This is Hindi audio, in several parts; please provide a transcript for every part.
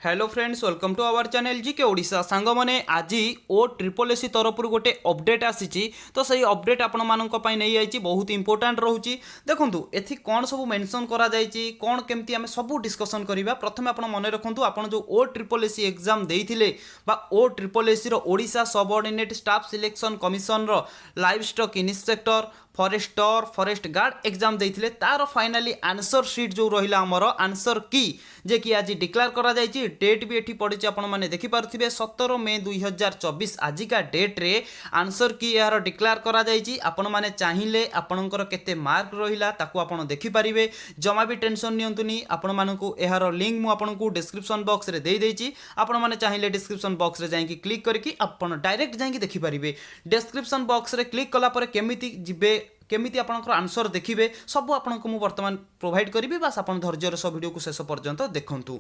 Hello friends welcome to our channel G K Odisha सांग मैंने आज ओ ट्रिपल एसी तरफ गोटे अपडेट आसी तो सही अपडेट आपण मानी नहीं आई बहुत इंपोर्टाट रोचे देखूँ एथि कौन सब मेंशन करा जायछि कौन केमती आम सब डिस्कसन करवा प्रथम आप मन रखु आप जो ओ ट्रिपल एसी एग्जाम देते O triple SC Odisha subordinate staff selection commission रो livestock inspector forester forest guard exam देते तार फाइनाली आंसर शीट जो रहा आमर आंसर की जे कि आज डिक्लेयर करा जायछि डेट भी एठी पड़ी आपण मैंने देखिपे 17 मे 2024 आजिका डेट रे आंसर की यार डिक्लेयर करा जायछि आपण मैंने चाहिए आपणकर केते मार्क रहिला ताकू आपण देखिपारे जमा भी टेंशन नियंतुनी आपण मानकू यार लिंक मु आपनकू डिस्क्रिप्शन बॉक्स रे दे देछि आपण मैंने चाहिए डिस्क्रिप्शन बॉक्स रे जाइकि क्लिक करके आपण डायरेक्ट जाइकि देखिपारे डिस्क्रिप्शन बॉक्स रे क्लिक कला परे केमिति जिबे केमिति आपनकर आंसर देखिबे सब आपनको मु वर्तमान प्रोवाइड करिबे बस आपण धैर्यर सब वीडियो को शेष पर्यंत देखंतु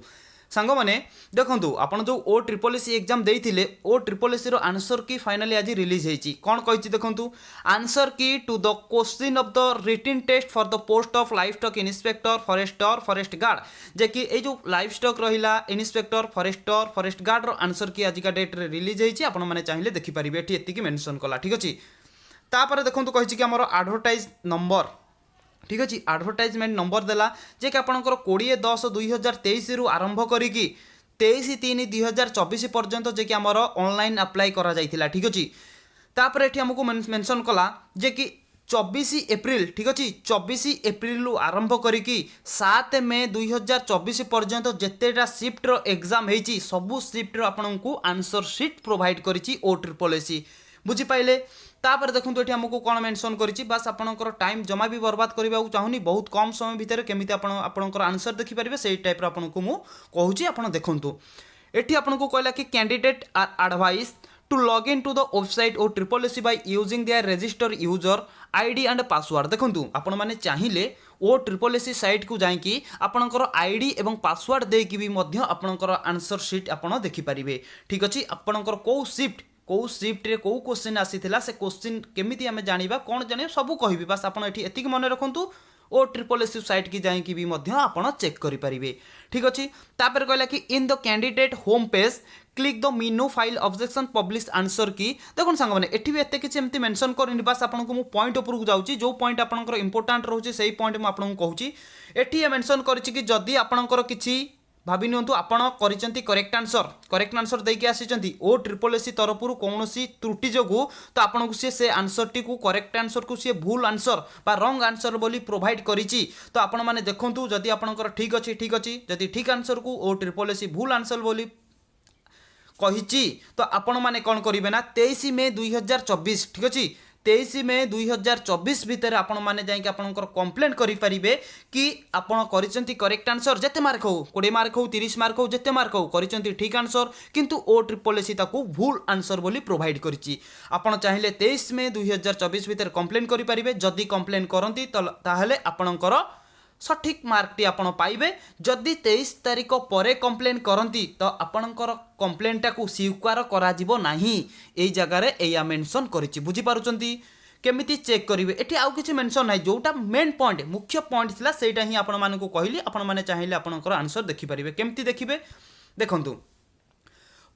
सांग मैंने देखंतु आपण जो ओ ट्रिपल एसी एग्जाम देइथिले ओ ट्रिपल एसी रो आंसर की फाइनली आज रिलीज हेछि कोन कहिछि देखंतु answer key to the question of the written test for the post of livestock inspector forester forest guard जे कि ए जो लाइव स्टॉक रहिला इंस्पेक्टर फॉरेस्टर फॉरेस्ट गार्ड रो आंसर की आज का डेट रे रिलीज हेछि आपण माने चाहिए देखि परिबे एठी एतिकी मेंशन कला ठीक अछि तापर देखो कही कि आमर आडभटाइज नंबर ठीक अच्छे आडभटाइजमेंट नंबर देला जे कि आपंकर 20/10/2023 रु आरंभ करी 23/3/2024 पर्यंत जे कि आमर ऑनलाइन अप्लाई करा जाइथिला ठीक अच्छे तापर एठी हमको मेंशन कला जे कि 24 एप्रिल ठीक अच्छे 24 एप्रिल रु आरंभ करी 7 मे 2024 पर्यंत जेतेटा शिफ्ट रो एग्जाम हेची सबु शिफ्ट रो आपनको आंसर शीट प्रोवाइड करिछि ओ ट्रिपल एसी बुझी पाइले तापर देखो ये आमको कौन मेंशन करिछि बस आपनकर टाइम जमा भी बर्बाद करबा चाहूनी बहुत कम समय भितर केमिति आपनकर आंसर देखि परिबे सेही टाइप रो आपनको मु कहूछि आपण देखंतु एठी आपनको कहला कि candidate are advise to log in to the website O triple AC by using their register user ID and password देखंतु आपण माने चाहिए ओ ट्रिपल एसी साइट को जाइकी आपनकर आईडी एवं पासवर्ड देकी भी मध्य आपनकर आंसर शीट आपण देखि परिबे ठीक अछि आपनकर को शिफ्ट रे को क्वेश्चन आसीथिला से क्वेश्चन केमिति हमें जानिबा कोन जाने सब कहबी बस आपण एठी एतिक मन रखंतु ओ ट्रिपल एसी साइट की जाइकी भी मध्य आपण चेक करि परिबे ठीक अछि तापर कहला कि in the candidate home page click the menu file objection publish answer की देखो सांग माने एठी भी एते किछि एमति मेंशन करनी बस आपनको मु पॉइंट ऊपर को जाउची जो पॉइंट आपनकर इंपोर्टेंट रहउची सेही पॉइंट मु आपनको कहूची एठी मेंशन करछि कि जदी आपनकर किछि भाभी नियंतु आपण करिसेंती करेक्ट आंसर देके आसीचंती ओ ट्रिपल एसी तरफरु कोनोसी त्रुटि जगु तो आपनको से आंसर टी को करेक्ट आंसर को से भूल आंसर बा रॉन्ग आंसर बोली प्रोवाइड करिछि तो आपण माने देखंतु जदी आपनकर ठीक अछि जदी ठीक आंसर को ओ ट्रिपल एसी भूल आंसर बोली कहिछि तो आपण माने कोन करिवे ना 23 मे 2024 ठीक अछि 23 मे 2024 भितर आपण माने जाइके आपनकर कंप्लेंट करि परिबे कि आपण करिसेंती करेक्ट आंसर जते मार्क हो 20 मार्क हो 30 मार्क हो जते मार्क हो करिसेंती ठीक आंसर किंतु ओ ट्रिपल एसी ताकू भूल आंसर बोली प्रोवाइड करिछि आपण चाहिए 23 मे 2024 भितर कंप्लेंट करि परिबे जदी कंप्लेंट करंती ताहले आपनकर सठिक मार्क टी आपण पाइबे जदि 23 तारिख परे कंप्लेन करंती तो आपणकर कंप्लेनटा को स्वीकार करा जिवो नाही एई जगह रे एया मेंशन करिछि बुझी पारुचंती केमिति चेक करिवे एठी आउ किछि मेंशन नाही जोटा मेन पॉइंट मुख्य पॉइंट थिला सेटा ही आपण मानको कहली आपण माने चाहिए आपणकर आंसर देखि परिबे केमिति देखिबे देखंतु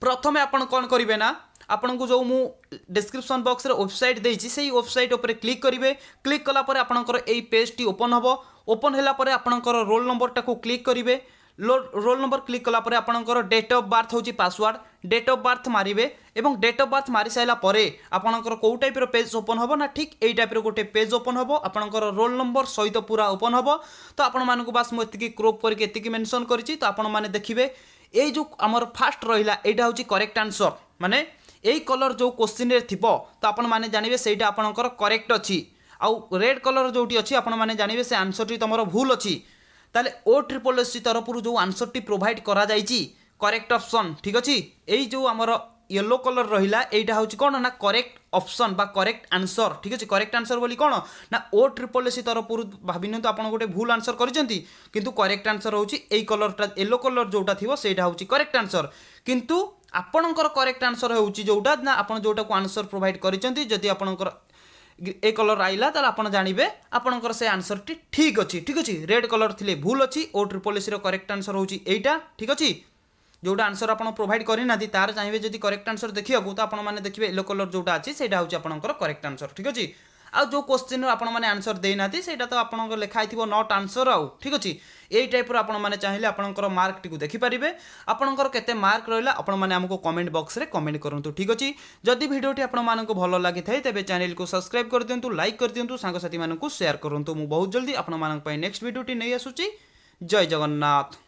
प्रथमे आपण कोन करिवे ना आपन को जो मु डिस्क्रिप्शन बॉक्स रे वेबसाइट देछि सेही वेबसाइट ऊपर क्लिक करिवे क्लिक कला परे आपनकर एई पेज टी ओपन हबो ओपन हैला परे आपनकर रोल नंबर टाको क्लिक करिवे रोल नंबर क्लिक कला परे आपनकर डेट ऑफ बर्थ होची पासवर्ड डेट ऑफ बर्थ मारिवे एवं डेट ऑफ बर्थ मारि साइला परे आपनकर को टाइप रो पेज ओपन हबो ना ठीक एई टाइप रो गोटे पेज ओपन हबो आपनकर रोल नंबर सहित पूरा ओपन हबो तो आपण मानको बस मु एतिकी क्रॉप करके एतिकी मेंशन करिछि तो आपण माने देखिबे एई जो हमर फास्ट रहिला एटा होची करेक्ट आंसर माने एई कलर जो क्वेश्चन रे थिबो तो आपण माने जानिबे सेटा आपनकर करेक्ट अछि आउ रेड कलर जोटी अछि आपण माने जानिबे से आंसर टी तमरो भूल अछि ताले ओ ट्रिपल एसी तरफरु जो आंसर टी प्रोवाइड करा जाइछि करेक्ट ऑप्शन ठीक अछि एई जो हमर येलो कलर रहिला एटा होछि कोन ना करेक्ट ऑप्शन बा करेक्ट आंसर ठीक अछि करेक्ट आंसर बोली कोन ना ओ ट्रिपल एसी तरफरु भाबिनतो आपण गोटे भूल आंसर करिसेंती किंतु करेक्ट आंसर होछि एई कलरटा येलो कलर जोटा थिबो सेटा होछि करेक्ट आंसर किंतु आपणकर करेक्ट आंसर होछि जोटा ना आपण जोटा को आंसर प्रोवाइड करिसेंती जदि आपणकर ए कलर आइला ताले आपण जानिबे आपणकर से आंसर टी ठीक अछि रेड कलर थिले भूल अछि ओ ट्रिपल एसी रो करेक्ट आंसर होछि एटा ठीक अछि जोटा आंसर आप प्रोवाइड करना तार चाहिए जब करेक्ट आंसर देखा तो आपने देखिए येलो कलर जोटा अच्छी से आपंकर करेक्ट आंसर ठीक अच्छे आउ जो क्वेश्चन आपने आंसर देना सेटा तो आप लिखाई नॉट आंसर आउ ठीक अच्छे यही टाइप आपने चाहिए आपंकर मार्क टी देखिपारे आपंकर केते मार्क रहा आपको कमेंट बॉक्स रे कमेंट करूँ ठीक अच्छे जदि भिडियोटी आपको भल लगी था तेज चैनल को सब्सक्राइब कर दिंतु लाइक कर दिंतु सांगसाथी मानू शेयर करूँ मुझे बहुत जल्दी आपंप नेक्स्ट भिडियोटी नहीं आसूची जय जगन्नाथ।